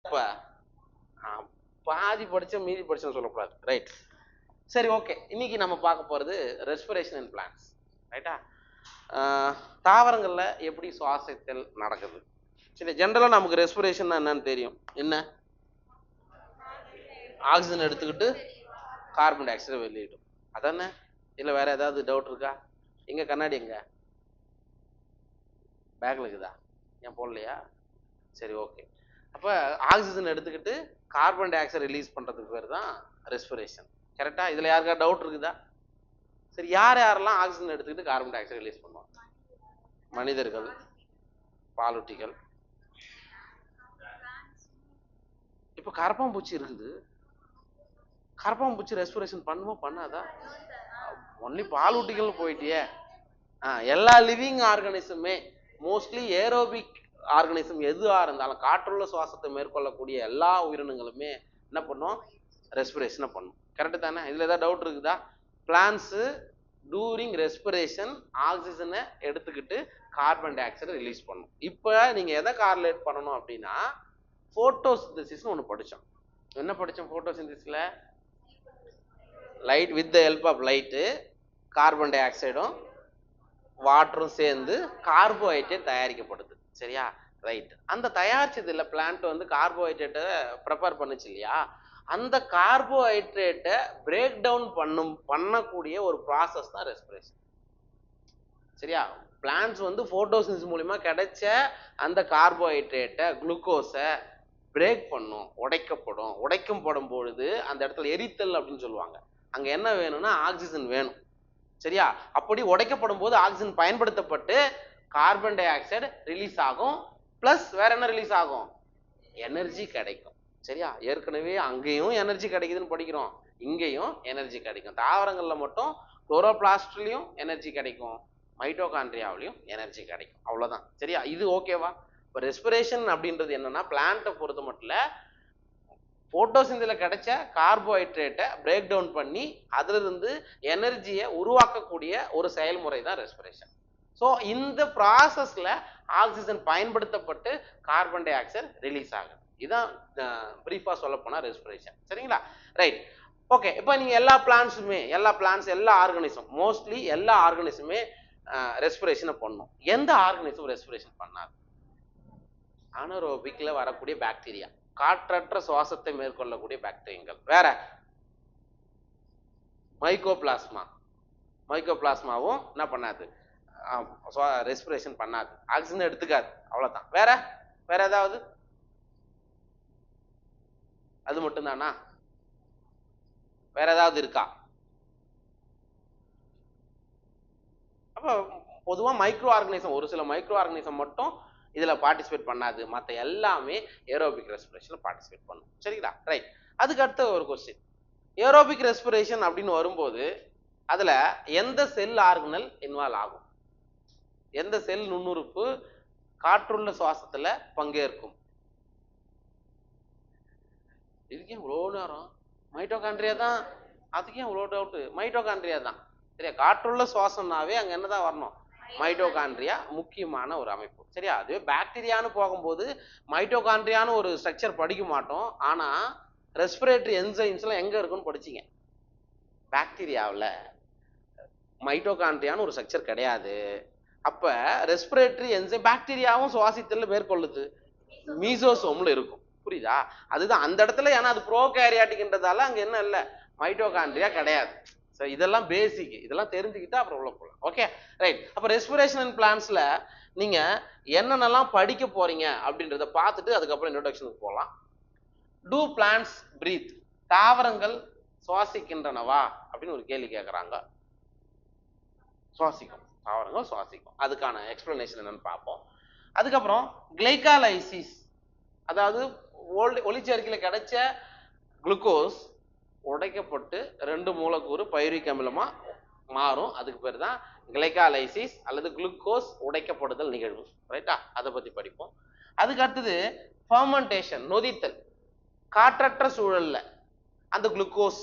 இப்ப பாதி படிச்ச மீதி படிச்சோன்னு சொல்லக்கூடாது. ரைட், சரி, ஓகே. இன்னைக்கு நம்ம பார்க்க போறது ரெஸ்பிரேஷன் அண்ட் பிளான்ஸ். ரைட்டா? தாவரங்கள்ல எப்படி சுவாசித்தல் நடக்குது. சரி, ஜென்ரலா நமக்கு ரெஸ்பிரேஷன் என்னன்னு தெரியும். என்ன? ஆக்சிஜன் எடுத்துக்கிட்டு கார்பன் டை ஆக்சைடை வெளியிடும். அதானே? இல்ல வேற ஏதாவது டவுட் இருக்கா? எங்க கண்ணாடி எங்க? பேக்ல இருக்குதா? ஏன் போடலையா? சரி, ஓகே. அப்ப ஆக்சிஜன் எடுத்துக்கிட்டு கார்பன் டை ஆக்சைடு ரிலீஸ் பண்றதுக்கு பேர் தான் ரெஸ்பிரேஷன். கரெக்டா? இதுல யாருக்கா டவுட் இருக்குதா? சரி, யார் யாரெல்லாம் ஆக்சிஜன் எடுத்துக்கிட்டு கார்பன் டை ஆக்சைடு ரிலீஸ் பண்ணுவாங்க? மனிதர்கள், பாலூட்டிகள். இப்ப கரப்பாம்பூச்சி இருக்குது. கரப்பாம்பூச்சி ரெஸ்பிரேஷன் பண்ணுமா பண்ணாதா? ஒன்லி பாலூட்டிகள் போயிட்டியே. எல்லா லிவிங் ஆர்கானிசமே மோஸ்ட்லி ஏரோபிக் ஆர்கானிசம் எதுவா இருந்தாலும் காற்றுள்ள சுவாசத்தை மேற்கொள்ளக்கூடிய எல்லா உயிரினங்களுமே என்ன பண்ணும்? ரெஸ்பிரேஷனை பண்ணும். கரெக்டு தானே? இதுல ஏதாவது டவுட் இருக்குதா? பிளான்ஸ் டூரிங் ரெஸ்பிரேஷன் ஆக்சிஜனை எடுத்துக்கிட்டு கார்பன் டை ஆக்சைடை ரிலீஸ் பண்ணும். இப்போ நீங்க எதை கார்லேட் பண்ணணும் அப்படின்னா, போட்டோசிந்தசிஸ்னு ஒன்று படித்தோம். என்ன படித்தோம் போட்டோசிந்தசிஸ்ல? Light with the help of light, carbon டை ஆக்சைடும் வாட்டரும் சேர்ந்து கார்போஹைட்ரேட் தயாரிக்கப்படுது. சரியா? ரைட். அந்த தயாரிச்சதுல பிளான்ட் வந்து கார்போஹைட்ரேட்டை ப்ரிப்பேர் பண்ணுச்சு இல்லையா? அந்த கார்போஹைட்ரேட்டை பிரேக் டவுன் பண்ணக்கூடிய ஒரு ப்ராசஸ் தான் ரெஸ்பிரேஷன். சரியா? பிளான்ட்ஸ் வந்து போட்டோசிந்தசிஸ் மூலமா கிடைச்ச அந்த கார்போஹைட்ரேட்டை, குளுக்கோஸை பிரேக் பண்ணும், உடைக்கும் படும் பொழுது அந்த இடத்துல எரித்தல் அப்படின்னு சொல்லுவாங்க. அங்க என்ன வேணும்னா ஆக்சிஜன் வேணும். சரியா? அப்படி உடைக்கப்படும் போது ஆக்சிஜன் பயன்படுத்தப்பட்டு கார்பன் டை ஆக்சைடு ரிலீஸ் ஆகும். பிளஸ் வேற என்ன ரிலீஸ் ஆகும்? எனர்ஜி கிடைக்கும். சரியா? ஏற்கனவே அங்கேயும் எனர்ஜி கிடைக்குதுன்னு படிக்கிறோம், இங்கேயும் எனர்ஜி கிடைக்கும். தாவரங்கள்ல மட்டும் குளோரோபிளாஸ்ட்லயும் எனர்ஜி கிடைக்கும், மைட்டோகாண்ட்ரியாவிலையும் எனர்ஜி கிடைக்கும். அவ்வளவுதான். சரியா? இது ஓகேவா? இப்போ ரெஸ்பிரேஷன் அப்படின்றது என்னன்னா, பிளான்ட்டை பொறுத்த மட்டும் போட்டோசிந்தசிஸ்ல கிடைச்ச கார்போஹைட்ரேட்டை பிரேக் டவுன் பண்ணி அதுல இருந்து எனர்ஜியை உருவாக்கக்கூடிய ஒரு செயல்முறை தான் ரெஸ்பிரேஷன். ஸோ இந்த ப்ராசஸ்ல ஆக்சிஜன் பயன்படுத்தப்பட்டு கார்பன் டை ஆக்சைடு ரிலீஸ் ஆகுது. இதுதான் பிரீஃபா சொல்ல போனா ரெஸ்பிரேஷன். சரிங்களா? Right, okay. இப்போ நீங்க எல்லா பிளான்ஸ் எல்லா ஆர்கானிசம் மோஸ்ட்லி எல்லா ஆர்கானிசமே ரெஸ்பிரேஷனை பண்ணும். எந்த ஆர்கானிசம் ரெஸ்பிரேஷன் பண்ணாது? அனரோபிக்ல வரக்கூடிய பாக்டீரியா, காற்றற்ற சுவாசத்தை மேற்கொள்ளக்கூடிய பாக்டீரியங்கள். வேற மைக்கோபிளாஸ்மாவும் என்ன பண்ணாது? ரெஸ்பிரேஷன் பண்ணாது, ஆக்சிஜன் எடுத்துக்காது. அவ்வளவுதான். வேற ஏதாவது? அது மட்டும் தானா? வேற ஏதாவது இருக்கா? அப்ப பொதுவா மைக்ரோ ஆர்கானிசம், ஒரு சில மைக்ரோ ஆர்கானிசம் மட்டும் இதுல பார்ட்டிசிபேட் பண்ணாது, மற்ற எல்லாமே ஏரோபிக் ரெஸ்பிரேஷன்ல பார்ட்டிசிபேட் பண்ணும். சரிங்களா? ரைட். அதுக்கு அடுத்த ஒரு கொஸ்டின், ஏரோபிக் ரெஸ்பிரேஷன் அப்படின்னு வரும்போது அதுல எந்த செல் ஆர்கனல் இன்வால்வ் ஆகும்? எந்த செல் நுண்ணுறுப்பு காற்றுள்ள சுவாசத்துல பங்கேற்கும்? இதுக்கு இவ்வளோ நேரம்? மைட்டோகாண்ட்ரியா தான். அதுக்கு இவ்வளோ டவுட்? மைட்டோகாண்ட்ரியா தான். சரியா? காற்றுள்ள சுவாசம்னாவே அங்க என்னதான் வரணும்? மைட்டோகாண்ட்ரியா முக்கியமான ஒரு அமைப்பு. சரியா? அதுவே பாக்டீரியான்னு போகும்போது மைட்டோகாண்ட்ரியான்னு ஒரு ஸ்ட்ரக்சர் படிக்க மாட்டோம். ஆனா ரெஸ்பிரேட்டரி என்சைம்ஸ்லாம் எங்க இருக்குன்னு படிச்சிங்க. பாக்டீரியாவில் மைட்டோகாண்ட்ரியான்னு ஒரு ஸ்ட்ரக்சர் கிடையாது. அப்ப ரெஸ்பிரேட்டரி என்சைம் பாக்டீரியாவும் சுவாசித்தல் மேற்கொள்ளுது, மீசோசோம்ல இருக்கும். புரியுதா? அதுதான் அந்த இடத்துல. ஏன்னா அது ப்ரோகாரியாட்டிக்ன்றதால அங்க என்ன இல்லை, மைட்டோகாண்ட்ரியா கிடையாது. சரி, இதெல்லாம் பேசிக், இதெல்லாம் தெரிஞ்சுக்கிட்டா அப்புறம் உள்ள போகலாம். Okay, right. அப்ப ரெஸ்பிரேஷன் அண்ட் பிளான்ஸ்ல நீங்க என்னென்னலாம் படிக்க போறீங்க அப்படின்றத பார்த்துட்டு அதுக்கப்புறம் இன்ட்ரோடக்ஷனுக்கு போகலாம். Do plants breathe? தாவரங்கள் சுவாசிக்கின்றனவா அப்படின்னு ஒரு கேள்வி கேட்குறாங்க. சுவாசிக்கும், தாவரங்கள் சுவாசிக்கும். அதுக்கான எக்ஸ்பிளனேஷன் என்னன்னு பார்ப்போம். அதுக்கப்புறம் கிளைகாலைசிஸ், அதாவது ஒளிச்சேர்க்கையில் கிடைச்ச குளுக்கோஸ் உடைக்கப்பட்டு 2 மூலக்கூறு பைரிக் அமிலமா மாறும். அதுக்கு பேர் தான் கிளைகாலைசிஸ் அல்லது குளுக்கோஸ் உடைக்கப்படுதல் நிகழ்வு. ரைட்டா? அதை பத்தி படிப்போம். அதுக்கு அடுத்தது ஃபெர்மெண்டேஷன், நொதித்தல். காற்றற்ற சூழல்ல அந்த குளுக்கோஸ்,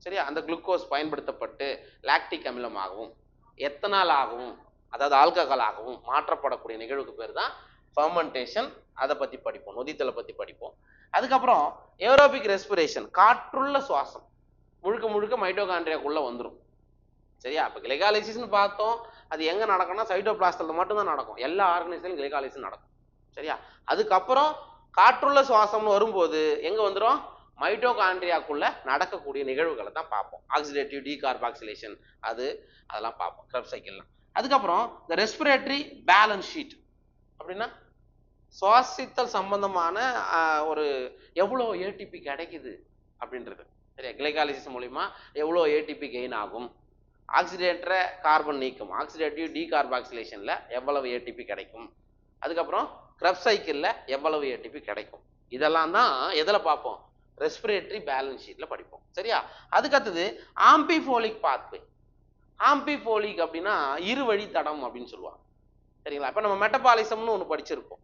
சரியா, அந்த குளுக்கோஸ் பயன்படுத்தப்பட்டு லாக்டிக் அமிலமாகவும் எத்தனால் ஆகவும், அதாவது ஆல்கஹால் ஆகவும் மாற்றப்படக்கூடிய நிகழ்வுக்கு பேர் தான் ஃபெர்மெண்டேஷன். அதை பத்தி படிப்போம், நொதித்தலை பத்தி படிப்போம். அதுக்கப்புறம் ஏரோபிக் ரெஸ்பிரேஷன், காற்றுள்ள சுவாசம் முழுக்க முழுக்க மைட்டோகாண்ட்ரியாக்குள்ள வந்துடும். சரியா? அப்ப கிளைகாலிசிஸ்னு பார்த்தோம், அது எங்க நடக்கும்னா சைட்டோபிளாஸ்ட்ல மட்டும்தான் நடக்கும். எல்லா ஆர்கனைசேஷன்லயும் கிளைகாலிசிஸ் நடக்கும். சரியா? அதுக்கப்புறம் காற்றுள்ள சுவாசம்னு வரும்போது எங்க வந்துடும்? மைட்டோகாண்ட்ரியாக்குள்ள நடக்கக்கூடிய நிகழ்வுகளை தான் பார்ப்போம். ஆக்சிடேட்டிவ் டீகார்பாக்சிலேஷன் அதெல்லாம் பார்ப்போம் கிரப் சைக்கிள்லாம். அதுக்கப்புறம் இந்த ரெஸ்பிரேட்டரி பேலன்ஸ் ஷீட் அப்படின்னா சுவாசித்தல் சம்பந்தமான ஒரு எவ்வளோ ஏடிபி கிடைக்குது அப்படின்றது. சரியா? கிளைகாலிசிஸ் மூலியமா எவ்வளோ ஏடிபி கெயின் ஆகும், ஆக்சிடேட்டரை கார்பன் நீக்கம், ஆக்சிடேட்டிவ் டீகார்பாக்சிலேஷன்ல எவ்வளவு ஏடிபி கிடைக்கும், அதுக்கப்புறம் கிரப் சைக்கிள்ல எவ்வளவு ஏடிபி கிடைக்கும், இதெல்லாம் தான் எதுல பார்ப்போம்? ரெஸ்பிரேட்டரி பேலன்ஸ் ஷீட்ல படிப்போம். சரியா? அதுக்கடுத்தது ஆம்பிஃபோலிக் பாத்வே. ஆம்பிஃபோலிக் அப்படின்னா இருவழி தடம் அப்படின்னு சொல்லுவாங்க. சரிங்களா? இப்ப நம்ம மெட்டபாலிசம்னு ஒன்று படிச்சிருப்போம்,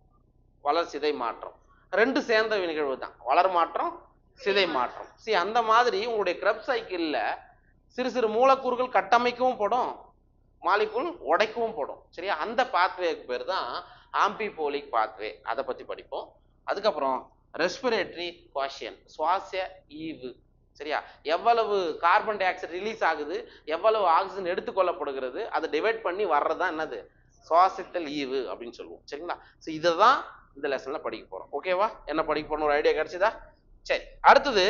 வளர் சிதை மாற்றம். ரெண்டு சேர்ந்த நிகழ்வு தான் வளர் மாற்றம், சிதை மாற்றம். அந்த மாதிரி உங்களுடைய கிரப் சைக்கிள்ல சிறு சிறு மூலக்கூறுகள் கட்டமைக்கவும் படும், மாலிகூல் உடைக்கவும் படும். சரியா? அந்த பாத்வேக்கு பேர் தான் ஆம்பிஃபோலிக் பாத்வே. அதை பத்தி படிப்போம். அதுக்கப்புறம் ரெஸ்பிரேட்டரி குவாஷியன், சுவாச ஈவு. சரியா? எவ்வளவு கார்பன் டை ஆக்சைடு ரிலீஸ் ஆகுது, எவ்வளவு ஆக்சிஜன் எடுத்துக்கொள்ளப்படுகிறது, அதை டிவைட் பண்ணி வர்றதுதான் என்னது? சுவாசித்தல் ஈவு அப்படின்னு சொல்லுவோம். சரிங்களா? இதுதான் இந்த லெசன்ல படிக்க போறோம். ஓகேவா? என்ன படிக்க போறோம் ஒரு ஐடியா கிடைச்சதா? சரி, அடுத்தது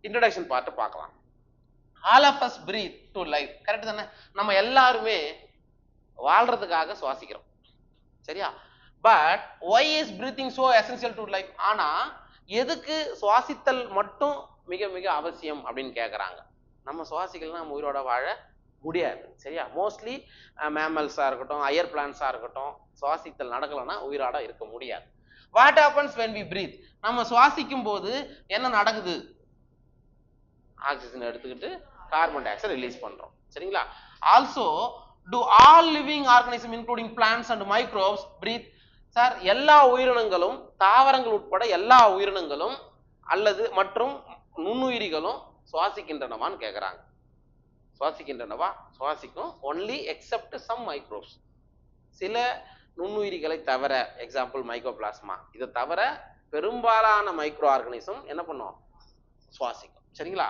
இன்ட்ரோடக்ஷன் பார்ட் பார்க்கலாம். All of us breathe to life. Correct தானே? நம்ம எல்லாருமே வாழ்றதுக்காக சுவாசிக்கிறோம். சரியா? But why is breathing so essential to life? ஆனா எதுக்கு சுவாசித்தல் மட்டும் மிக மிக அவசியம் அப்படின்னு கேட்கறாங்க. நம்ம சுவாசிக்கலாம் நம்ம உயிரோட வாழ முடியாது. சரியா? மோஸ்ட்லி மேமல்ஸா இருக்கட்டும், ஹையர் பிளான்ஸா இருக்கட்டும், சுவாசித்தல் நடக்கலன்னா உயிரோட இருக்க முடியாது. What happens when we breathe? நம்ம சுவாசிக்கும் போது என்ன நடக்குது? ஆக்சிஜன் எடுத்துக்கிட்டு கார்பன் டை ஆக்சைடு ரிலீஸ் பண்றோம். சரிங்களா? Also do all living organisms including plants and microbes breathe? Sir, எல்லா உயிரினங்களும், தாவரங்கள் உட்பட எல்லா உயிரினங்களும் அல்லது மற்றும் நுண்ணுயிரிகளும் சுவாசிக்கின்றனவான்னு கேட்கறாங்க. சுவாசிக்கின்றனவா? சுவாசிக்கும். ஒன்லி எக்ஸப்ட் சம் மைக்ரோப்ஸ், சில நுண்ணுயிரிகளை தவிர. Example mycoplasma. இதை தவிர பெரும்பாலான மைக்ரோ ஆர்கனிசம் என்ன பண்ணும்? சுவாசிக்கும். சரிங்களா?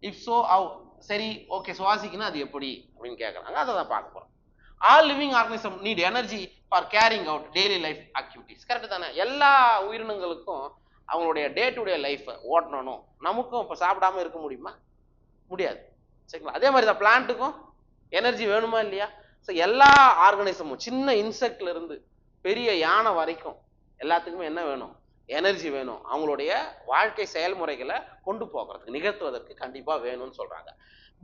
If so how? சரி, ஓகே, சுவாசிக்கணும் அது எப்படி அப்படின்னு கேட்கறாங்க. அதை தான் பார்க்க போறோம். All living organism need energy for carrying out daily life activities. Correct தானே? எல்லா உயிரினங்களுக்கும் அவங்களுடைய டே டு டே லைஃப் ஓட்டணும். நமக்கும் இப்போ சாப்பிடாம இருக்க முடியுமா? முடியாது. சரிங்களா? அதே மாதிரி தான் பிளான்ட்டுக்கும் எனர்ஜி வேணுமா இல்லையா? ஸோ எல்லா ஆர்கனிசமும், சின்ன இன்செக்ட்ல இருந்து பெரிய யானை வரைக்கும் எல்லாத்துக்குமே என்ன வேணும்? எனர்ஜி வேணும். அவங்களுடைய வாழ்க்கை செயல்முறைகளை கொண்டு போகிறதுக்கு, நிகழ்த்துவதற்கு கண்டிப்பா வேணும்னு சொல்றாங்க.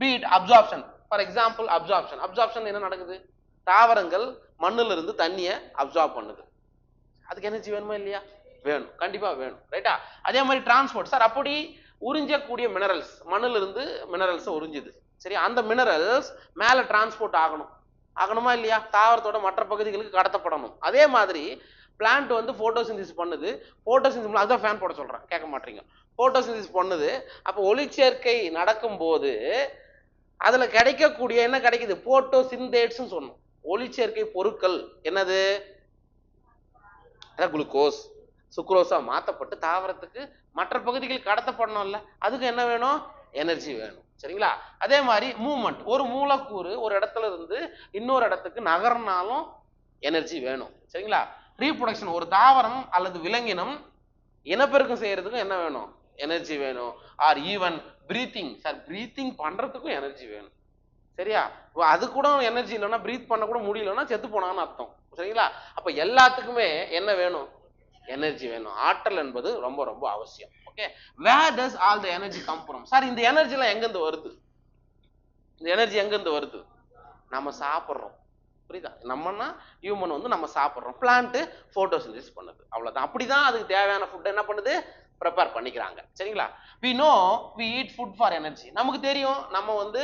Feed absorption. For example absorption. Absorption என்ன நடக்குது? தாவரங்கள் மண்ணுல இருந்து தண்ணியை அப்சார்ப் பண்ணுது. அதுக்கு எனர்ஜி வேணுமா இல்லையா? வேணும், கண்டிப்பா வேணும். ரைட்டா? அதே மாதிரி டிரான்ஸ்போர்ட். சார், அப்படி உறிஞ்சக்கூடிய மினரல்ஸ், மண்ணுல இருந்து மினரல்ஸ் உறிஞ்சுது. சரி, அந்த மினரல்ஸ் மேல டிரான்ஸ்போர்ட் ஆகணுமா இல்லையா? தாவரத்தோட மற்ற பகுதிகளுக்கு கடத்தப்படணும். அதே மாதிரி பிளான்ட் வந்து போட்டோசிந்தசிஸ் பண்ணுது. போட்டோசிந்தசிஸ், அதான் ஃபேன் போட சொல்றேன், கேட்க மாட்டீங்க. போட்டோசிந்தசிஸ் பண்ணுது. அப்போ ஒளிச்சேர்க்கை நடக்கும் போது அதுல கிடைக்கக்கூடிய என்ன கிடைக்குது? போட்டோசிந்தேட்ஸ் சொன்னோம். ஒளிச்சேர்க்கை பொருட்கள் என்னது? குளுக்கோஸ், சுக்ரோஸா மாற்றப்பட்டு தாவரத்துக்கு மற்ற பகுதிகள் கடத்தப்படணும்ல, அதுக்கு என்ன வேணும்? எனர்ஜி வேணும். சரிங்களா? அதே மாதிரி மூவ்மெண்ட். ஒரு மூலக்கூறு ஒரு இடத்துல இருந்து இன்னொரு இடத்துக்கு நகர்னாலும் எனர்ஜி வேணும். சரிங்களா? ரீப்ரொடக்ஷன், ஒரு தாவரம் அல்லது விலங்கினம் இனப்பெருக்கம் செய்யறதுக்கும் என்ன வேணும்? எனர்ஜி வேணும். R even breathing. Sir, breathing பண்றதுக்கும் எனர்ஜி வேணும். சரியா? அது கூட எனர்ஜி இல்லைன்னா, பிரீத் பண்ண கூட முடியலன்னா செத்து போனான்னு அர்த்தம். சரிங்களா? அப்ப எல்லாத்துக்குமே என்ன வேணும்? எனர்ஜி வேணும். ஆற்றல் என்பது ரொம்ப ரொம்ப அவசியம். Okay, where does all the energy come from? Sir, இந்த எனர்ஜி எல்லாம் எங்க இருந்து வருது? இந்த எனர்ஜி எங்க இருந்து வருது? நம்ம சாப்பிடுறோம். புரியுதா? நம்மன்னா ஹியூமன் வந்து நம்ம சாப்பிடுறோம், பிளான்ட் போட்டோசிந்தசிஸ் பண்ணுது, அவ்வளவுதான். அப்படிதான் அதுக்கு தேவையான ஃபுட் என்ன பண்ணுது? ப்ரிப்பேர் பண்ணிக்கிறாங்க. சரிங்களா? we know we eat food for energy. நமக்கு தெரியும் நம்ம வந்து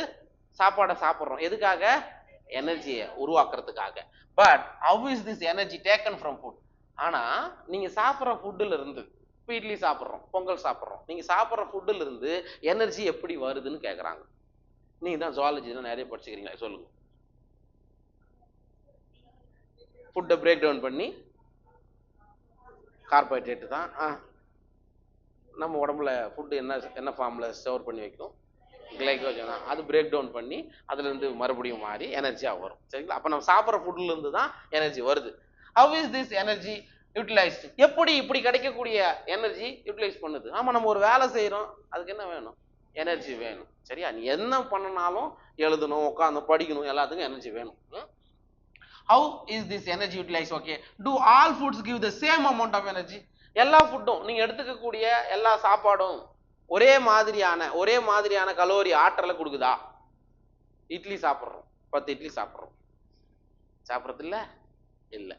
சாப்பாடை சாப்பிடுறோம் எதுக்காக? எனர்ஜியை உருவாக்குறதுக்காக. But how is this energy taken from food? ஆனா நீங்க சாப்பிடுற ஃபுட்ல இருந்து, இட்லி சாப்பிடுறோம், பொங்கல் சாப்பிடுறோம், நீங்க சாப்பிடுற ஃபுட்ல இருந்து எனர்ஜி எப்படி வருதுன்னு கேக்குறாங்க. நீங்க தான் ஜுவாலஜி நிறைய படிச்சுக்கிறீங்களா, சொல்லுங்க. ஃபுட்டை பிரேக் டவுன் பண்ணி கார்போஹைட்ரேட் தான். நம்ம உடம்புல ஃபுட்டு என்ன ஃபார்ம்ல ஸ்டோர் பண்ணி வைக்கும், கிளைக்கோஜன். அது பிரேக் டவுன் பண்ணி அதுல இருந்து மறுபடியும் மாறி எனர்ஜியா வரும். சரிங்களா? அப்ப நம்ம சாப்பிட்ற ஃபுட்ல இருந்து தான் எனர்ஜி வருது. How is this energy utilised? எப்படி இப்படி கிடைக்கக்கூடிய எனர்ஜி யூட்டிலைஸ் பண்ணுது? ஆமா, நம்ம ஒரு வேலை செய்யறோம், அதுக்கு என்ன வேணும்? எனர்ஜி வேணும். சரியா? நீ என்ன பண்ணனாலும், எழுதணும், உட்காந்து படிக்கணும், எல்லாத்துக்கும் எனர்ஜி வேணும். How is this energy utilized? Okay, do all foods give the same amount of energy? எல்லா ஃபுட்டும், நீங்க எடுத்துக்கக்கூடிய எல்லா சாப்பாடும் ஒரே மாதிரியான கலோரி ஆற்றலை கொடுக்குதா? இட்லி சாப்பிட்றோம், 10 இட்லி சாப்பிட்றோம், சாப்பிட்றது இல்ல.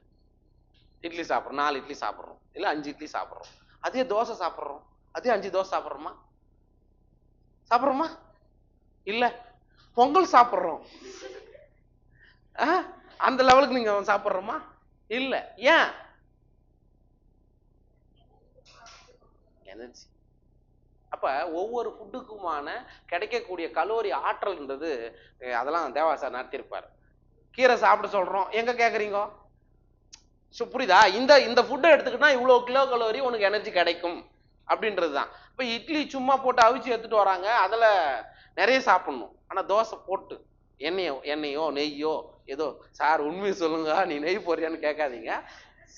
இட்லி சாப்பிட்றோம், 4 இட்லி சாப்பிட்றோம், இல்ல 5 இட்லி சாப்பிட்றோம். அதே தோசை சாப்பிட்றோம், அதே 5 தோசை சாப்பிட்றோமா? இல்ல. பொங்கல் சாப்பிட்றோம், அந்த லெவலுக்கு நீங்க சாப்பிட்றோமா? இல்ல. ஏன்? எனர்ஜி. அப்ப ஒவ்வொரு ஃபுட்டுக்குமான கிடைக்கக்கூடிய கலோரி ஆற்றல்ன்றது, அதெல்லாம் தேவா சார் நடத்திருப்பார். கீரை சாப்பிட சொல்றோம், எங்க கேக்குறீங்க? புரியுதா? இந்த ஃபுட்டை எடுத்துக்கிட்டா இவ்வளவு கிலோ கலோரி உனக்கு எனர்ஜி கிடைக்கும் அப்படின்றதுதான். இப்ப இட்லி சும்மா போட்டு அவிச்சு எடுத்துட்டு வராங்க, அதுல நிறைய சாப்பிடணும். ஆனா தோசை போட்டு எண்ணெயோ நெய்யோ ஏதோ, சார் உண்மையை சொல்லுங்க, நீ நெய் போறியான்னு கேட்காதீங்க.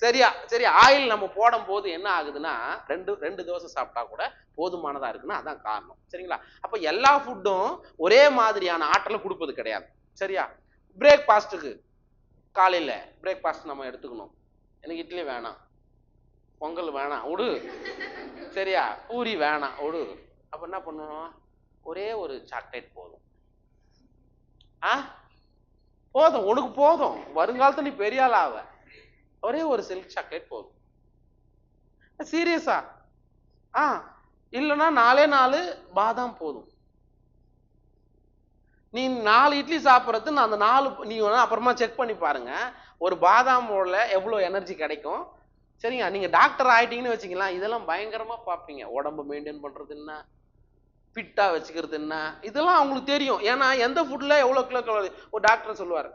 சரி, ஆயில் நம்ம போடும் போது என்ன ஆகுதுன்னா, ரெண்டு தோசை சாப்பிட்டா கூட போதுமானதா இருக்குன்னா அதான் காரணம். சரிங்களா? அப்ப எல்லா ஃபுட்டும் ஒரே மாதிரியான ஆற்றலை கொடுப்பது கிடையாது. சரியா? பிரேக்பாஸ்டுக்கு, காலையில பிரேக்பாஸ்ட் நம்ம எடுத்துக்கணும். எனக்கு இட்லி வேணாம், பொங்கல் வேணாம், விடு. சரியா? பூரி வேணாம், விடு. அப்ப என்ன பண்ணணும்? ஒரே ஒரு சாக்லேட் போதும். போதும், உனக்கு போதும், வருங்காலத்துல நீ பெரிய ஆள் ஆவ. ஒரே ஒரு சில்க் சாக்லேட் போதும். சீரியஸா? இல்லைன்னா 4 பாதாம் போதும். நீ 4 இட்லி சாப்பிட்றது, நான் அந்த 4 நீ அப்புறமா செக் பண்ணி பாருங்க, ஒரு பாதாமோட எவ்வளவு எனர்ஜி கிடைக்கும். சரிங்க? நீங்க டாக்டர் ஆயிட்டீங்கன்னு வச்சுக்கலாம், இதெல்லாம் பயங்கரமா பார்ப்பீங்க. உடம்பு மெயின்டைன் பண்றது என்ன, ஃபிட்டா வச்சுக்கிறது என்ன, இதெல்லாம் அவங்களுக்கு தெரியும். ஏன்னா எந்த ஃபுட்ல எவ்வளவு கிலோ கலோரி. ஒரு டாக்டர் சொல்லுவார்,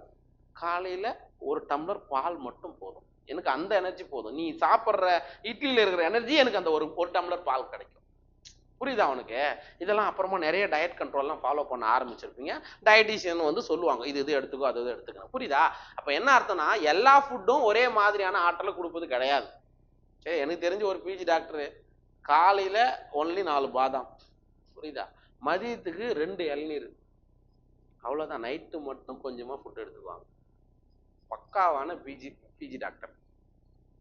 காலையில ஒரு டம்ளர் பால் மட்டும் போதும், எனக்கு அந்த எனர்ஜி போதும். நீ சாப்பிட்ற இட்லியில இருக்கிற எனர்ஜி எனக்கு அந்த ஒரு டம்ளர் பால் கிடைக்கும். புரியுதா அவனுக்கு? இதெல்லாம் அப்புறமா நிறைய டயட் கண்ட்ரோல்லாம் ஃபாலோ பண்ண ஆரம்பிச்சிருப்பீங்க. டயட்டிஷியன் சொல்லுவாங்க, இது எடுத்துக்கோ, அது எடுத்துக்கணும். புரியுதா? அப்ப என்ன அர்த்தம்னா, எல்லா ஃபுட்டும் ஒரே மாதிரியான ஆற்றலை கொடுப்பது கிடையாது. சரி, எனக்கு தெரிஞ்ச ஒரு பிஜி டாக்டர் காலையில ஒன்லி 4 பாதாம், புரியுதா, மதியத்துக்கு 2 இளநீர், அவ்வளவுதான். நைட்டு மட்டும் கொஞ்சமா ஃபுட் எடுத்துக்குவாங்க. பக்காவான பிஜி டாக்டர்.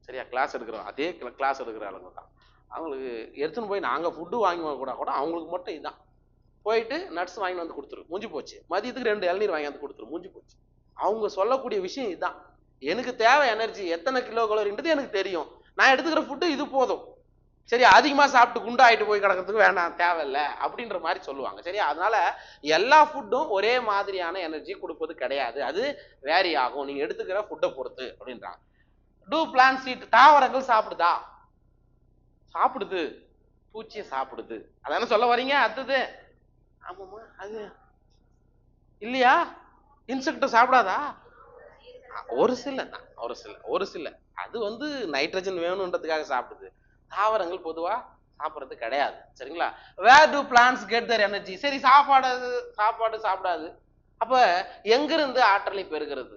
சரியா? கிளாஸ் எடுக்கிறோம், அதே கிளாஸ் எடுக்கிற ஆளுங்க தான். அவங்களுக்கு எடுத்துன்னு போய் நாங்க ஃபுட்டு வாங்கி கூட அவங்களுக்கு மட்டும் இதுதான். போயிட்டு நட்ஸ் வாங்கி வந்து கொடுத்துரு, முடிஞ்சு போச்சு. மதியத்துக்கு 2 இளநீர் வாங்கி வந்து கொடுத்துரு, முடிஞ்சு போச்சு. அவங்க சொல்லக்கூடிய விஷயம் இதுதான். எனக்கு தேவை எனர்ஜி, எத்தனை கிலோ கலோரின்றது எனக்கு தெரியும், நான் எடுத்துக்கிற ஃபுட்டு இது போதும். சரி, அதிகமா சாப்பிட்டு குண்டாயிட்டு போய் கிடக்கிறதுக்கு வேண்டாம், தேவையில்ல அப்படின்ற மாதிரி சொல்லுவாங்க. சரியா? அதனால எல்லா ஃபுட்டும் ஒரே மாதிரியான எனர்ஜி கொடுப்பது கிடையாது, அது வேரி ஆகும் நீங்க எடுத்துக்கிற ஃபுட்டை பொறுத்து அப்படின்றாங்க. Do plants eat? தாவரங்கள் சாப்பிடுதா? சாப்பிடுது, பூச்சியை சாப்பிடுது, அதான சொல்ல வரீங்க? அடுத்தது, ஆமாமா, அது இல்லையா? இன்செக்ட சாப்பிடாதா? ஒரு சில அது நைட்ரஜன் வேணும்ன்றதுக்காக சாப்பிடுது. தாவரங்கள் பொதுவா சாப்பிடுறது கிடையாது. சரிங்களா? Where do plants get their energy? சரி, சாப்பாடு சாப்பிடாது, அப்ப எங்கிருந்து ஆற்றலை பெறுகிறது?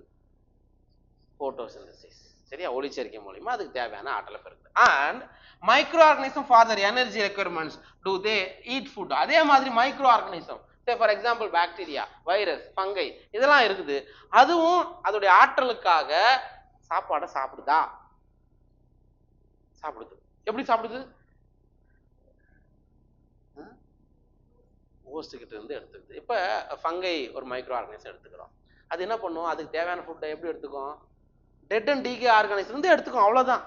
போட்டோசிந்தசிஸ். சரியா? ஒளிச்சேர்க்கை மூலமா அதுக்கு தேவையான ஆற்றலை பெறுகிறது. And micro organism for their energy requirements do they eat food? அதே மாதிரி micro organism, for example bacteria, virus, fungi, இதெல்லாம் இருக்குது. அதுவும் அதோடைய ஆற்றலுக்காக சாப்பாடை சாப்பிடுதா? சாப்பிடுது. எப்படி சாப்பிடுது? ஹோஸ்ட் கிட்ட இருந்து எடுத்துக்குது. இப்ப ஃபங்கை ஒரு மைக்ரோ ஆர்கனிசம் எடுத்துக்கிறோம், அது என்ன பண்ணும்? அதுக்கு தேவையான ஃபுட்டை எப்படி எடுத்துக்கும்? டெட் அண்ட் டீகே ஆர்கானிசம் இருந்து எடுத்துக்கும், அவ்வளவுதான்.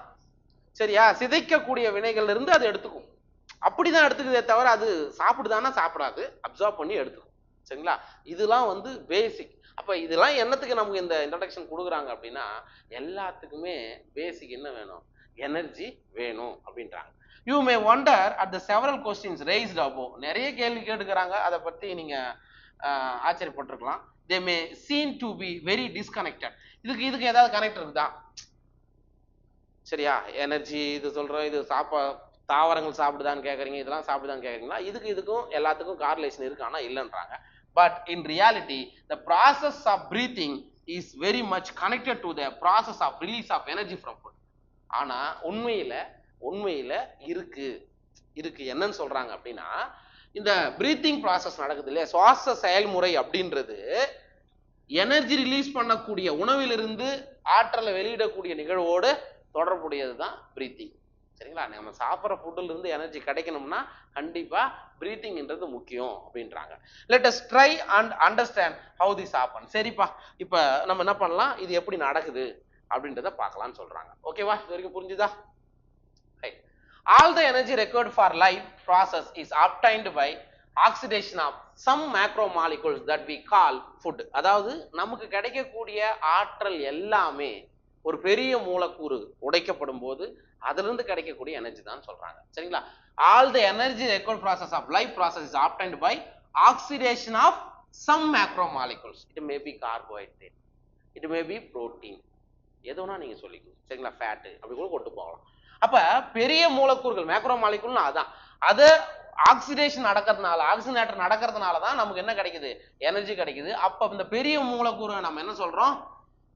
சரியா? சிதைக்கக்கூடிய வினைகள்ல இருந்து அது எடுத்துக்கும். அப்படிதான் எடுத்துக்குதே தவிர அது சாப்பிடுதானா? சாப்பிடாது, அப்சார்ப் பண்ணி எடுத்துக்கும். சரிங்களா? இதெல்லாம் பேசிக். அப்ப இதெல்லாம் என்னத்துக்கு நமக்கு இந்த இன்ட்ரடக்ஷன் கொடுக்குறாங்க அப்படின்னா, எல்லாத்துக்குமே பேசிக் என்ன வேணும்? எனர்ஜி வேணும் அப்படின்றாங்க. You may wonder at the several questions raised above. நிறைய கேள்வி கேட்டுக்கிறாங்க, அதை பத்தி நீங்க ஆச்சரியப்பட்டிருக்கலாம். they may seem to be very disconnected. இதுக்கு ஏதாவது கனெக்ட் இருக்குதா? சரியா? எனர்ஜி இது சொல்றோம், இது தாவரங்கள் சாப்பிடுதான்னு கேட்குறீங்க, இதெல்லாம் சாப்பிடுதான்னு கேட்குறீங்களா? இதுக்கும் எல்லாத்துக்கும் கார்லேஷன் இருக்கு, ஆனால் இல்லைன்றாங்க. But in reality the process of breathing is very much connected to the process of release of energy from food. ஆனால் உண்மையில இருக்கு என்னன்னு சொல்றாங்க அப்படின்னா, இந்த பிரீத்திங் ப்ராசஸ் நடக்குது இல்லையா, சுவாச செயல்முறை அப்படின்றது எனர்ஜி ரிலீஸ் பண்ணக்கூடிய உணவிலிருந்து ஆற்றலை வெளியிடக்கூடிய நிகழ்வோடு தொடர்புடையது தான் பிரீத்திங். சரிங்களா? நம்ம சாப்பிட்ற ஃபுட்டில் இருந்து எனர்ஜி கிடைக்கணும்னா கண்டிப்பா பிரீத்திங்ன்றது முக்கியம் அப்படின்றாங்க. Let us try and understand how this happen. சரிப்பா, இப்ப நம்ம என்ன பண்ணலாம், இது எப்படி நடக்குது அப்படின்றத பார்க்கலாம்னு சொல்றாங்க. ஓகேவா? இது வரைக்கும் புரிஞ்சுதா? All the energy required for life process is obtained by oxidation of some macromolecules that we call food. அதாவது நமக்கு கிடைக்கக்கூடிய ஆற்றல் எல்லாமே ஒரு பெரிய மூலக்கூறு உடைக்கப்படும் போது அதிலிருந்து கிடைக்கக்கூடிய எனர்ஜி தான் சொல்றாங்க. சரிங்களா? All the energy required process of life process is obtained by oxidation of some macromolecules. It may be carbohydrate, it may be protein, எதுனா நீங்க சொல்லிக்கணும். சரிங்களா? ஃபேட் அப்படி கூட கொண்டு போகலாம். அப்ப பெரிய மூலக்கூறுகள் மேக்ரோ மாலிகுல்னா அதான், அது ஆக்சிடேஷன் ஆக்சிஜனேட்டர் நடக்கிறதுனால தான் நமக்கு என்ன கிடைக்குது, எனர்ஜி கிடைக்குது. அப்ப இந்த பெரிய மூலக்கூறு நம்ம என்ன சொல்றோம்,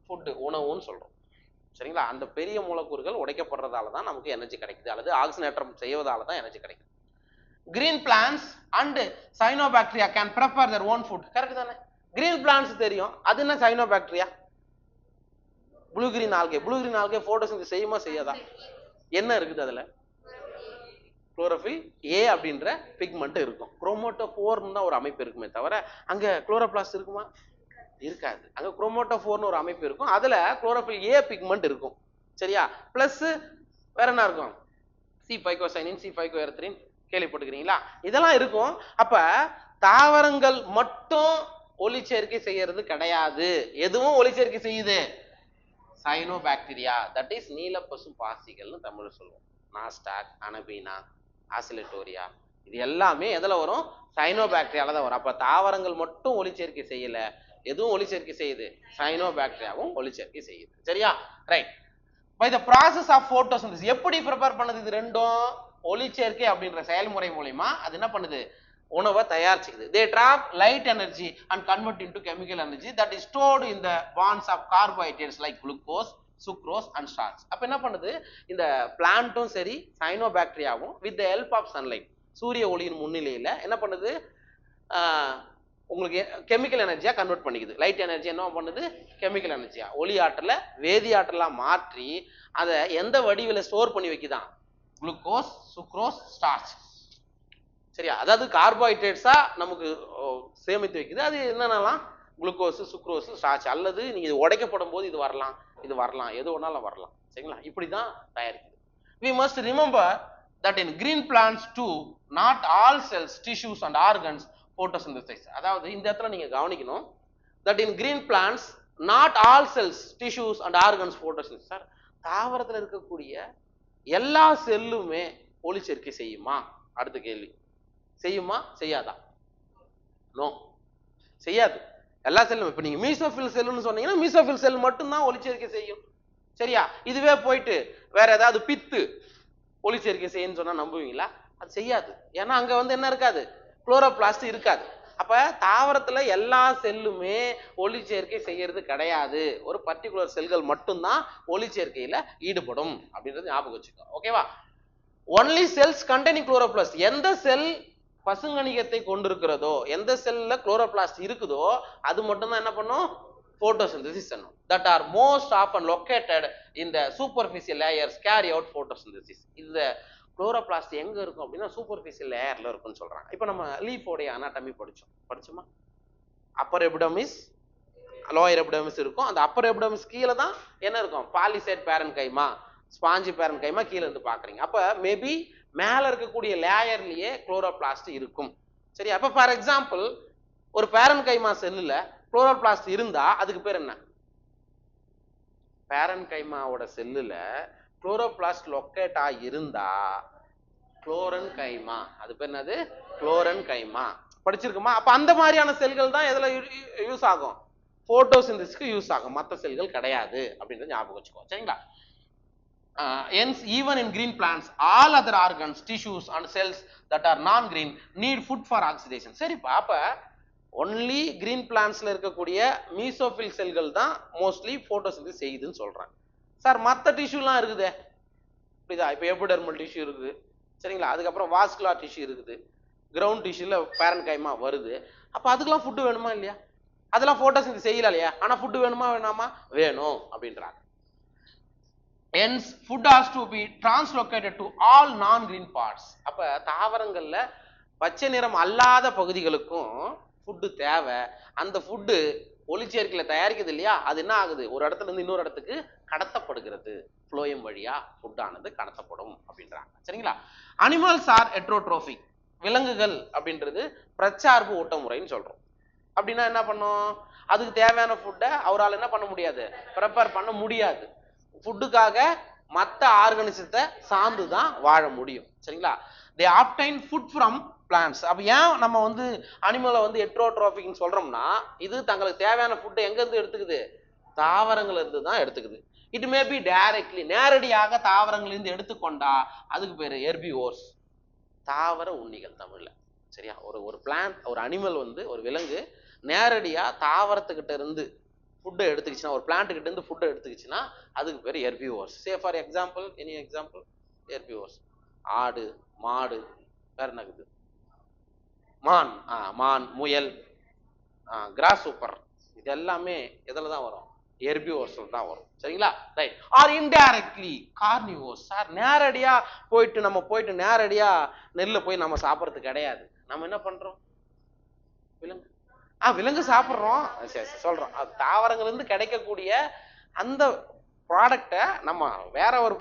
ஃபுட், உணவுன்னு சொல்றோம். சரிங்களா? அந்த பெரிய மூலக்கூறுகள் உடைக்கப்படுறதால தான் நமக்கு எனர்ஜி கிடைக்குது, அல்லது ஆக்சிஜனேற்றம் செய்வதால தான் எனர்ஜி கிடைக்குது. Green plants and cyanobacteria can prepare their own food. Correct தானே? கிரீன் பிளான்ஸ் தெரியும், அது என்ன cyanobacteria? Blue green algae photosynthesis செய்யுமா செய்யாதா? என்ன இருக்குது அதுல? குளோரோஃபில் ஏ அப்படின்ற பிக்மெண்ட் இருக்கும். குரோமோட்டோஃபோர்னு தான் ஒரு அமைப்பு இருக்குமே தவிர அங்க குளோரோபிளாஸ்ட் இருக்குமா? இருக்காது. அங்க குரோமோட்டோஃபோர்னு ஒரு அமைப்பு இருக்கும், அதுல குளோரோஃபில் ஏ பிக்மெண்ட் இருக்கும். சரியா? பிளஸ் வேற என்ன இருக்கும்? C5 C5 கேள்விப்பட்டுக்கிறீங்களா? இதெல்லாம் இருக்கும். அப்ப தாவரங்கள் மட்டும் ஒளிச்சேர்க்கை செய்யறது கிடையாது, எதுவும் ஒளிச்சேர்க்கை செய்யுது, சைனோபாக்டீரியா, தட் இஸ் நீல பசும் பாசிகள்னு தமிழ் சொல்லுவோம். நாஸ்டாக், அனபீனா, ஆசிலேட்டோரியா, இது எல்லாமே எதுல வரும்? சைனோபாக்டீரியால தான் வரும். அப்ப தாவரங்கள் மட்டும் ஒளிச்சேர்க்கை செய்யல, எதுவும் ஒளிச்சேர்க்கை செய்யுது, சைனோபாக்டீரியாவும் ஒளிச்சேர்க்கை செய்யுது. சரியா? Right. By the process of photosynthesis, எப்படி ப்ரிப்பேர் பண்ணுது இது ரெண்டும்? ஒளிச்சேர்க்கை அப்படின்ற செயல்முறை மூலமா அது என்ன பண்ணுது, உணவை தயாரிச்சுக்குது. They trap light energy and convert into chemical energy that is stored in the bonds of carbohydrates like glucose, sucrose and starch. அப்ப என்ன பண்ணுது, இந்த பிளான்ட்டும் சரி சைனோபாக்டீரியாவும் with the help of sunlight, சூரிய ஒளியின் முன்னிலையில என்ன பண்ணுது, உங்களுக்கு கெமிக்கல் எனர்ஜியா கன்வெர்ட் பண்ணிக்குது. லைட் எனர்ஜி என்ன பண்ணுது, கெமிக்கல் எனர்ஜியா, ஒளி ஆற்றலை வேதி ஆற்றலா மாற்றி அதை எந்த வடிவில ஸ்டோர் பண்ணி வைக்குதான், குளுக்கோஸ், சுக்ரோஸ், ஸ்டார்ச். சரியா? அதாவது கார்போஹைட்ரேட்ஸா நமக்கு சேமித்து வைக்குது. அது என்னென்னலாம், குளுக்கோஸ், சுக்ரோஸ், ஸ்டார்ச். அல்லது நீங்க இது உடைக்கப்படும் போது இது வரலாம், எது ஒன்னாலும் வரலாம். சரிங்களா? இப்படிதான் தயாரிக்குது. We must remember that in green plants too, not all cells, tissues and organs photosynthesize. அதாவது இந்த இடத்துல நீங்க கவனிக்கணும், that in green plants not all cells, tissues and organs photosynthesize. Sir, தாவரத்தில் இருக்கக்கூடிய எல்லா செல்லுமே ஒளிச்சேர்க்கை செய்யுமா? அடுத்த கேள்வி, செய்யுமா செய்யாதா? நோ, செய்யாது. எல்லா செல்லும், இப்ப நீங்க மீசோஃபில் செல்லுன்னு சொன்னீங்கன்னா மீசோஃபில் செல் மட்டும்தான் ஒளிச்சேர்க்கை செய்யும். சரியா? இதுவே போயிட்டு வேற ஏதாவது பித்து ஒளிச்சேர்க்கை செய்யுன்னு சொன்னா நம்புவீங்களா? அது செய்யாது. ஏன்னா அங்க வந்து என்ன இருக்காது, குளோரோபிளாஸ்ட் இருக்காது. அப்ப தாவரத்துல எல்லா செல்லுமே ஒளிச்சேர்க்கை செய்யறது கிடையாது, ஒரு பர்டிகுலர் செல்கள் மட்டும்தான் ஒளிச்சேர்க்கையில ஈடுபடும் அப்படின்றது ஞாபகம் வச்சுக்கோ. ஓகேவா? ஒன்லி செல்ஸ் கண்டெய்னிங் குளோரோபிளாஸ்ட், எந்த செல் பசுங்கணிகத்தை கொண்டிருக்கிறதோ, எந்த செல்ல குளோரோபிளாஸ்ட் இருக்குதோ அது மட்டும் தான் என்ன பண்ணும், photosynthesis பண்ணும். that are most often located in the superficial layers carry out photosynthesis. இந்த குளோரோபிளாஸ்ட் எங்க இருக்கும் அப்படின்னா சூப்பர்ஃபிஷியல் லேயர்ல இருக்கும்னு சொல்றாங்க. இப்போ நம்ம லீஃபோடைய அனாட்டமி படிச்சோமா? அப்பர் எபிடமிஸ், லோயர் எபிடமிஸ் இருக்கும். அந்த அப்பர் எபிடமிஸ் கீழே தான் என்ன இருக்கும், பாலிசேட் பேரன்கைமா, ஸ்பாஞ்சி பேரன்கைமா கீழே இருந்து பாக்குறீங்க. அப்ப மேபி மேல இருக்கக்கூடிய லேயர்லயே குளோரோபிளாஸ்ட் இருக்கும். சரி? அப்ப ஃபார் எக்ஸாம்பிள் ஒரு பேரன்கைமா செல்லுல குளோரோபிளாஸ்ட் இருந்தா அதுக்கு பேர் என்ன? பேரன்கைமாவோட செல்லுல குளோரோபிளாஸ்ட் லொக்கேட் இருந்தா குளோரன் கைமா, அது பேர் என்னது, குளோரன் கைமா. படிச்சிருக்குமா? அப்ப அந்த மாதிரியான செல்கள் தான் எதுல யூஸ் ஆகும், போட்டோசிந்தசிஸ்க்கு யூஸ் ஆகும், மற்ற செல்கள் கிடையாது அப்படின்றது ஞாபகம் வச்சுக்கோ. சரிங்களா? hence even in green plants all other organs, tissues and cells that are non green need food for oxidation. சரி பாப்ப ஒன்லி கிரீன் பிளான்ட்ஸ்ல இருக்கக்கூடிய மீசோஃபில் செல்கள் தான் மோஸ்ட்லி போட்டோசிந்தசிஸ் செய்யுதுன்னு சொல்றாங்க. சார் மற்ற டிஷ்யூலாம் இருக்குதே, புரியுதா? இப்போ எபிடெர்மல் டிஷ்யூ இருக்குது, சரிங்களா? அதுக்கப்புறம் வாஸ்குலார் டிஷ்யூ இருக்குது, கிரவுண்ட் டிஷ்யூல பேரன் கைமா வருது. அப்போ அதுக்கெல்லாம் ஃபுட்டு வேணுமா இல்லையா? அதெல்லாம் போட்டோசிந்தசிஸ் செய்யல இல்லையா? ஆனால் ஃபுட்டு வேணுமா வேணாமா? வேணும் அப்படின்றாங்க. Hence food has to be translocated to all non green parts. அப்ப தாவரங்கள்ல பச்சை நிறம் அல்லாத பகுதிகளுக்கும் ஃபுட்டு தேவை. அந்த ஃபுட்டு ஒளிச்சேர்க்கையில தயாரிக்குது இல்லையா, அது என்ன ஆகுது, ஒரு இடத்துல இருந்து இன்னொரு இடத்துக்கு கடத்தப்படுகிறது. ஃப்ளோயம் வழியா ஃபுட் ஆனது கடத்தப்படும் அப்படின்றாங்க. சரிங்களா? Animals are heterotrophic. விலங்குகள் அப்படின்றது பிரச்சார்பு ஊட்ட முறைன்னு சொல்றோம். அப்படின்னா என்ன பண்ணும், அதுக்கு தேவையான ஃபுட்டை அவரால் என்ன பண்ண முடியாது, ப்ரிப்பேர் பண்ண முடியாது. ஃபுட்டுக்காக மற்ற ஆர்கனிசத்தை சார்ந்து தான் வாழ முடியும். சரிங்களா? தே ஆப்டைன் ஃபுட் ஃப்ரம் பிளான்ட்ஸ். அப்போ ஏன் நம்ம வந்து அனிமலை வந்து ஹெட்ரோட்ரோபிக்னு சொல்றோம்னா, இது தங்களுக்கு தேவையான ஃபுட்டை எங்கேருந்து எடுத்துக்குது, தாவரங்கள் இருந்து தான் எடுத்துக்குது. இட் மே பி டைரக்ட்லி, நேரடியாக தாவரங்களிலிருந்து எடுத்துக்கொண்டா அதுக்கு பேர் ஹெர்பிவோர்ஸ், தாவர உண்ணிகள் தமிழ்ல. சரியா? ஒரு பிளான்ட், ஒரு அனிமல் வந்து ஒரு விலங்கு நேரடியா தாவரத்துக்கிட்ட இருந்து ஃபுட்டை எடுத்துக்கிச்சுன்னா, ஒரு பிளான்ட் கிட்ட இருந்து ஃபுட்டை எடுத்துக்கிச்சுன்னா அதுக்கு பேர் herbivores. Say for example, any example herbivores? ஆடு, மாடு, வேற என்னக்குது, மான், மான், முயல், கிராஸ் சூப்பர், இது எல்லாமே எதில் தான் வரும், ஹெர்பிவோர்ஸ்ல தான் வரும். சரிங்களா? Right. Or indirectly carnivores. Sir நேரடியா போயிட்டு நேரடியா நெல்லை போய் நம்ம சாப்பிட்றது கிடையாது. நம்ம என்ன பண்றோம், விலங்கு விலங்கு சாப்பிட்றோம். சரி சொல்றோம், அது தாவரங்கள் இருந்து கிடைக்கக்கூடிய அந்த ப்ராடக்டை நம்ம வேற ஒரு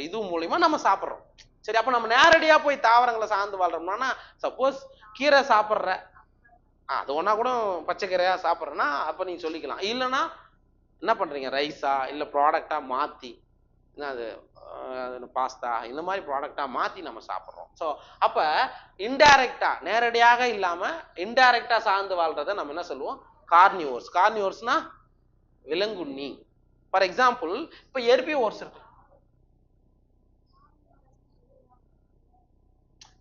இது மூலியமா நம்ம சாப்பிட்றோம். சரி, அப்ப நம்ம நேரடியா போய் தாவரங்களை சார்ந்து வாழ்றோம்னா, சப்போஸ் கீரை சாப்பிட்ற, அது ஒன்னா கூட பச்சை கீரையா சாப்பிட்றேன்னா அப்ப நீங்க சொல்லிக்கலாம். இல்லைன்னா என்ன பண்றீங்க, ரைஸா இல்ல ப்ராடக்டா மாத்தி, அது பாஸ்தா இந்த மாதிரி ப்ராடக்டா மாத்தி நம்ம சாப்பிட்றோம். ஸோ அப்ப இன்டைரக்டா, நேரடியாக இல்லாம இன்டைரக்டா சார்ந்து வாழ்றத நம்ம என்ன சொல்லுவோம், கார்னிவோர்ஸ். கார்னிவோர்ஸ்னா விலங்குண்ணி. ஃபார் எக்ஸாம்பிள் இப்ப ஹெர்பிவோர்ஸ் இருக்கு.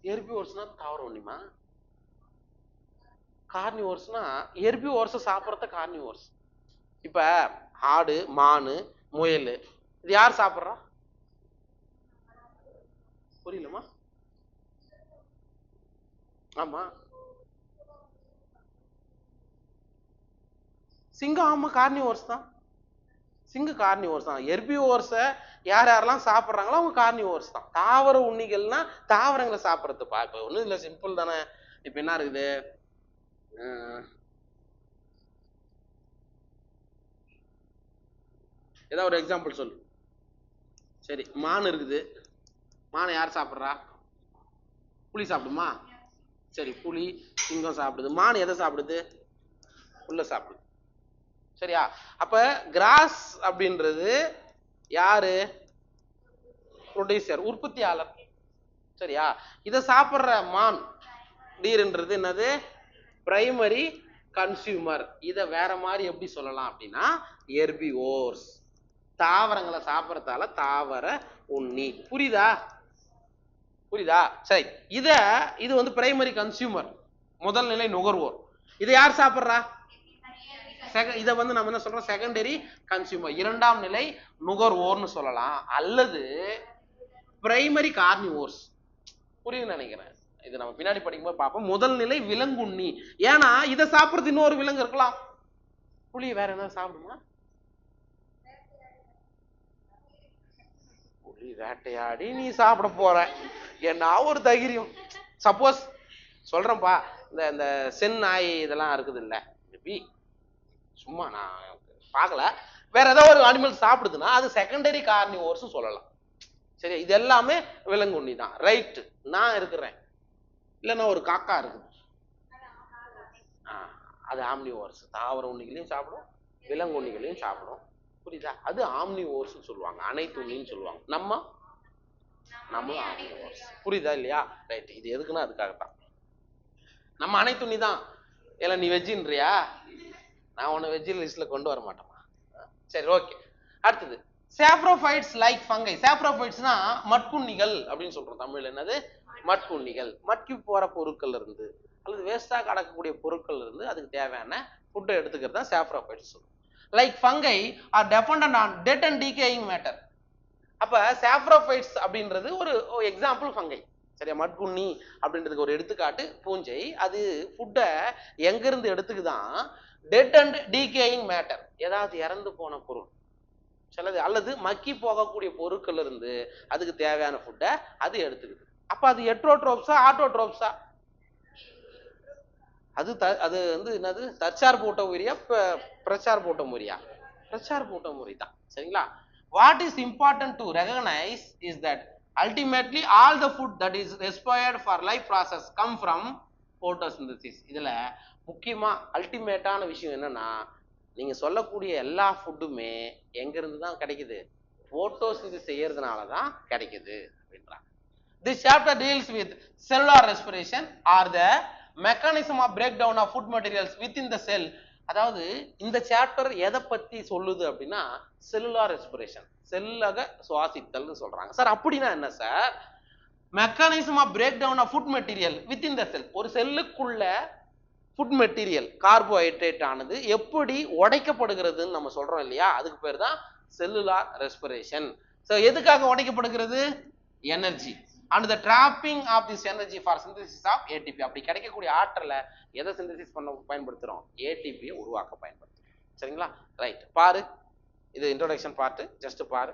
ஹெர்பிவோர்ஸ்னா தாவர உண்ணிமா, கார்னிவோர்ஸ்னா ஹெர்பிவோர்ஸ் சாப்பிட்றத கார்னிவோர்ஸ். இப்ப ஆடு, மானு, முயல், இது யார் சாப்பிட்றா, புரியலமா? ஆமா, சிங்கம். ஆமா, கார்னிவோர்ஸ் தான். சிங்க கார்னிவோர்ஸ் தான். ஹெர்பிவோர்ஸை யார் யாரெல்லாம் சாப்பிட்றாங்களோ அவங்க கார்னிவோர்ஸ் தான். தாவர உண்ணிகள்னா தாவரங்களை சாப்பிட்றது. இப்ப ஒன்றும் இல்லை, சிம்பிள் தானே. இப்ப என்ன இருக்குது, ஏதாவது ஒரு எக்ஸாம்பிள் சொல்லு. சரி, மான் இருக்குது. மானை யார் சாப்பிட்றா, புலி சாப்பிடுமா? சரி, புலி, சிங்கம் சாப்பிடுது. மான் எதை சாப்பிடுது, புல்ல சாப்பிடுது. சரியா? அப்ப கிராஸ் அப்படின்றது யாரு, ப்ரொடியூசர், உற்பத்தியாளர். சரியா? இதை சாப்பிட்ற மான், டீர்ன்றது என்னது, பிரைமரி கன்சியூமர். இதை வேற மாதிரி எப்படி சொல்லலாம் அப்படின்னா ஹெர்பிவோர்ஸ், தாவரங்களை சாப்பிட்றதால தாவர உண்ணி. புரியுதா? புரியுதா? சரி, இது வந்து பிரைமரி கன்சியூமர், முதல் நிலை நுகர்வோர். இதை யார் சாப்பிட்றா, இதை வந்து நம்ம என்ன சொல்றோம், செகண்டரி கன்சியூமர், இரண்டாம் நிலை நுகர்வோர்னு சொல்லலாம். அல்லது பிரைமரி கார்னிவோர்ஸ். புரியுதுன்னு நினைக்கிறேன். இது நம்ம பின்னாடி படிக்கும்போது பார்ப்போம். முதல் நிலை விலங்குண்ணி. ஏன்னா இதை சாப்பிட்றது இன்னொரு விலங்கு இருக்கலாம். புலி வேற என்ன சாப்பிடுமா, புலி வேட்டையாடி நீ சாப்பிட போற, என்ன ஒரு தைரியம். சப்போஸ் சொல்றேன்ப்பா, இந்த செந்நாய் இதெல்லாம் இருக்குது இல்ல, சும்மா நான் பார்க்கல, வேற ஏதாவது ஒரு அனிமல் சாப்பிடுதுன்னா அது செகண்டரி கார்னிவோர்ஸ் சொல்லலாம். சரி, இது எல்லாமே விலங்குண்ணி தான். ரைட், நான் இருக்கிறேன், இல்லைன்னா ஒரு காக்கா இருக்குது, அது ஆம்னிவோர்ஸ். தாவர உண்ணிகளையும் சாப்பிடும், விலங்குண்ணிகளையும் சாப்பிடும். புரியுதா? அது ஆம்னிவோர்ஸ் சொல்லுவாங்க, அனைத்து உண்ணின்னு சொல்லுவாங்க. நம்மளும் ஆம்னிவோர்ஸ். புரியுதா இல்லையா? ரைட். இது எதுக்குன்னா அதுக்காகத்தான். நம்ம அனைத்து உண்ணி தான். இல்ல நீ வெஜ்ஜின்றியா, நான் உன்னை வெஜ்ஜில் லிஸ்ட்ல கொண்டு வர மாட்டேமா. சரி, ஓகே. அடுத்தது சாப்ரோஃபைட்ஸ் லைக் ஃபங்கை. சாப்ரோஃபைட்ஸ்னா மட்குண்ணிகள் அப்படின்னு சொல்றோம் தமிழ்ல. என்னது? மட்குண்ணிகள். மட்கி போற பொருட்கள் இருந்து அல்லது வேஸ்டா கடக்கக்கூடிய பொருட்கள் இருந்து அதுக்கு தேவையான ஃபுட்டை எடுத்துக்கிறது தான் சாப்ரோஃபைட்ஸ் சொல்றோம். Like fungi are dependent on dead and decaying matter. அப்ப சாப்ரோஃபைட்ஸ் அப்படின்றது ஒரு எக்ஸாம்பிள் ஃபங்கை. சரியா? மட்குண்ணி அப்படின்றதுக்கு ஒரு எடுத்துக்காட்டு பூஞ்சை. அது ஃபுட்டை எங்க இருந்து எடுத்துக்குதான்? டெட் அண்ட் டீகேயிங் மேட்டர், ஏதாவது இறந்து போன பொருள் சிலது அல்லது மக்கி போகக்கூடிய பொருட்கள் இருந்து அதுக்கு தேவையான ஃபுட்டை அது எடுத்துக்குது. அப்ப அது எட்ரோட்ரோப்ஸா ஆட்டோட்ரோப்ஸா? அது அது வந்து என்னது? தற்சார்பு ஊட்டமுறியா பிரச்சார்பு ஊட்டமுறியா? பிரச்சார்பு ஊட்டமுறி தான். சரிங்களா? What is important to recognise is that ultimately all the food that is respired for life process come from photosynthesis. இதுல முக்கியமா அல்டிமேட்டான விஷயம் என்னன்னா, நீங்க சொல்லக்கூடிய எல்லா ஃபுட்டுமே எங்க இருந்து தான் கிடைக்குது? போட்டோசிந்தசிஸ் செய்யறதுனால தான் கிடைக்குது அப்படின்றாங்க. This chapter deals with cellular respiration or the mechanism of breakdown of food materials within the cell. அதாவது இந்த சாப்டர் எதை பத்தி சொல்லுது அப்படின்னா செல்லுலார் ரெஸ்பிரேஷன், செல்லக சுவாசித்தல்னு சொல்றாங்க. சார் அப்படின்னா என்ன sir? Mechanism of breakdown of food material within the cell. ஒரு செல்லுக்குள்ள ஃபுட் மெட்டீரியல் கார்போஹைட்ரேட் ஆனது எப்படி உடைக்கப்படுகிறதுன்னு நம்ம சொல்றோம் இல்லையா? அதுக்கு பேர் தான் செல்லுலார் ரெஸ்பிரேஷன். ஸோ எதுக்காக உடைக்கப்படுகிறது? Energy and the trapping of this energy for synthesis of ATP. அப்படி கிடைக்கக்கூடிய ஆற்றலை எதை சிந்தசிஸ் பண்ண பயன்படுத்துறோம்? ATP உருவாக்க பயன்படுத்துறோம். சரிங்களா? ரைட், பாரு, இது இன்ட்ரோடக்ஷன் பார்ட், ஜஸ்ட் பாரு.